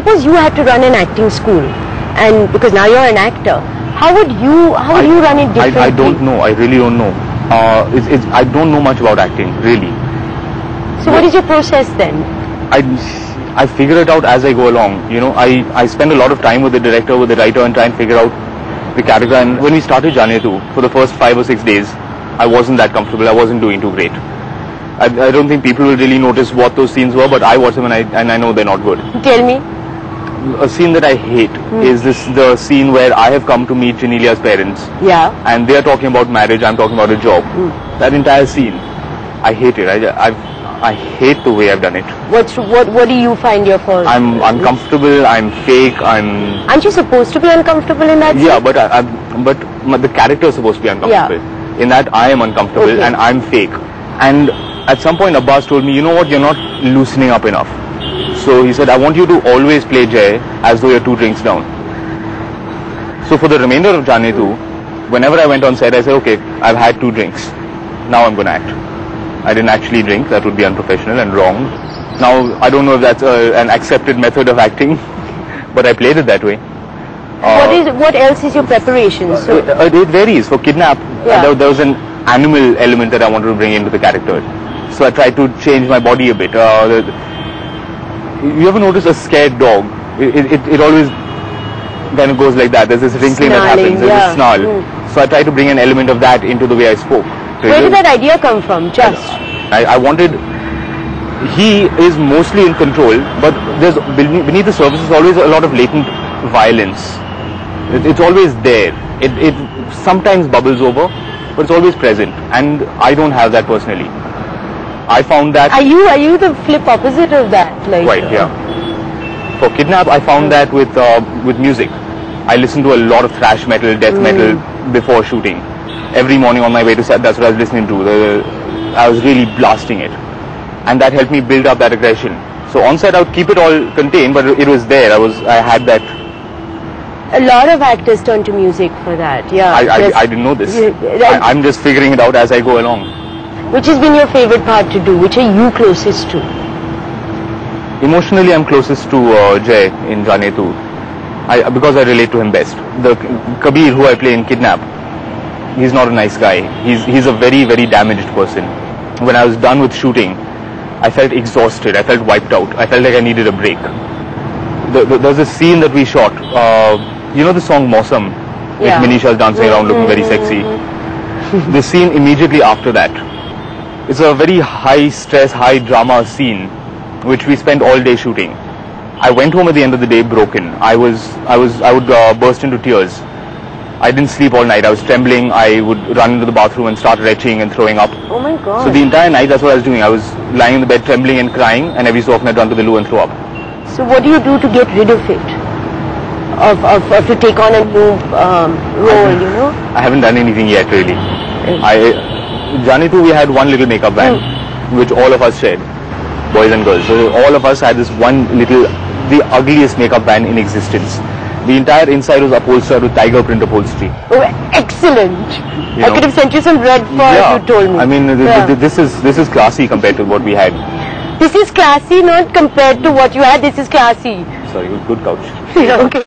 suppose you had to run an acting school, and because now you're an actor, how would you run it differently? I don't know. I really don't know. I don't know much about acting, really. So what is your process then? I figure it out as I go along. You know, I spend a lot of time with the director, with the writer, and try and figure out the character. And when we started Jaane Tu, for the first 5 or 6 days, I wasn't that comfortable. I wasn't doing too great. I don't think people will really notice what those scenes were, but I watch them and I know they're not good. Tell me. A scene that I hate is the scene where I have come to meet Janelia's parents. Yeah. And they are talking about marriage, I'm talking about a job. That entire scene, I hate it. I hate the way I've done it. What do you find your fault? I'm uncomfortable, I'm fake, Aren't you supposed to be uncomfortable in that scene? Yeah, but the character is supposed to be uncomfortable. Yeah. In that I am uncomfortable and I'm fake. And at some point Abbas told me, you know what, you're not loosening up enough. So he said, I want you to always play Jay as though you're 2 drinks down. So for the remainder of Jaane Tu, whenever I went on set, I said, okay, I've had 2 drinks. Now I'm going to act. I didn't actually drink. That would be unprofessional and wrong. Now, I don't know if that's an accepted method of acting, but I played it that way. What else is your preparation? So it varies. For Kidnap, there was an animal element that I wanted to bring into the character. So I tried to change my body a bit. You ever notice a scared dog? It always kind of goes like that. There's this wrinkling that happens. There's a snarl. So I tried to bring an element of that into the way I spoke. Where did that idea come from? I wanted... He is mostly in control, but there's beneath the surface is always a lot of latent violence. It's always there. It sometimes bubbles over, but it's always present. And I don't have that personally. I found that... Are you the flip opposite of that? Right, yeah. For Kidnap, I found that with music. I listened to a lot of thrash metal, death metal before shooting. Every morning on my way to set, that's what I was listening to. I was really blasting it. And that helped me build up that aggression. So on set, I would keep it all contained, but it was there. I had that. A lot of actors turn to music for that, yeah. I didn't know this. I'm just figuring it out as I go along. Which has been your favorite part to do? Which are you closest to? Emotionally, I'm closest to Jay in Jaane Tu. Because I relate to him best. The Kabir, who I play in Kidnap, he's not a nice guy. He's a very, very damaged person. When I was done with shooting, I felt exhausted. I felt wiped out. I felt like I needed a break. There's a scene that we shot. You know the song Mausam? With Manisha's dancing around looking very sexy. The scene immediately after that. It's a very high stress, high drama scene, which we spent all day shooting. I went home at the end of the day broken. I would burst into tears. I didn't sleep all night. I was trembling. I would run into the bathroom and start retching and throwing up. Oh my God. So the entire night, that's what I was doing. I was lying in the bed trembling and crying, and every so often I'd run to the loo and throw up. So what do you do to get rid of it? To take on a new role, you know? I haven't done anything yet, really. Jaane Tu, we had one little makeup van, which all of us shared, boys and girls. So all of us had this one little, the ugliest makeup van in existence. The entire inside was upholstered with tiger print upholstery. Oh, excellent! I could have sent you some red fur if you told me. I mean, this is classy compared to what we had. This is classy, not compared to what you had. This is classy. Sorry, good couch. Okay.